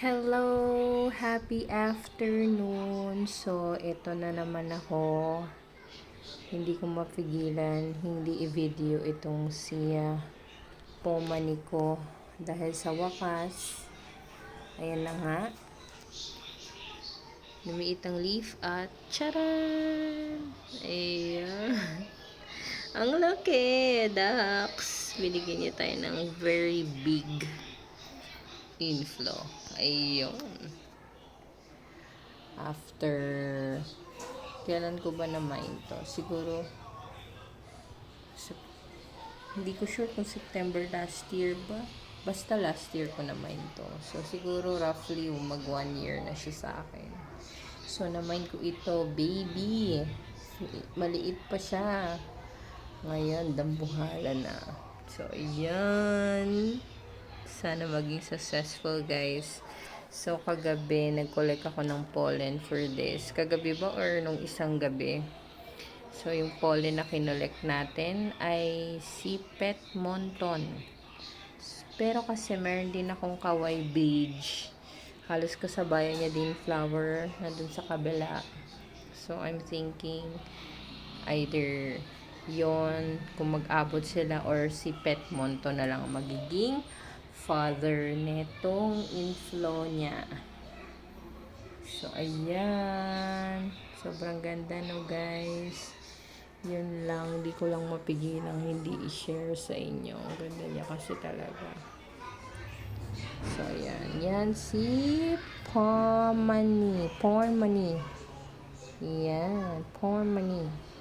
Hello! Happy afternoon! So, ito na naman ako. Hindi ko mapigilan, hindi i-video itong si Pomani ko. Dahil sa wakas, ayan na nga. Lumiit ang leaf at charan! Ayan. Ang laki! Ducks! Binigyan niya tayo ng very big inflow. Ayun. After, kailan ko ba na-mine to? Siguro, hindi ko sure kung September last year ba. Basta last year ko na-mine to. So, siguro roughly mag 1 year na siya sa akin. So, na-mine ko ito, baby. Maliit pa siya. Ngayon, dambuhala na. So, ayan. Sana maging successful, guys. So, kagabi, nag-collect ako ng pollen for this. Kagabi ba or nung isang gabi? So, yung pollen na kinolect natin ay si Pet Monton. Pero kasi meron din akong Kawai Beige. Halos kasabayan niya din flower na dun sa kabila. So, I'm thinking either yon kung mag-abot sila or si Pet Monton na lang magiging father netong inflow niya. So, ayan. Sobrang ganda, no, guys. Yun lang. Hindi ko lang mapigilang hindi i-share sa inyo. Ganda niya kasi talaga. So, ayan. Yan si Pomani. Pomani. Yan. Pomani.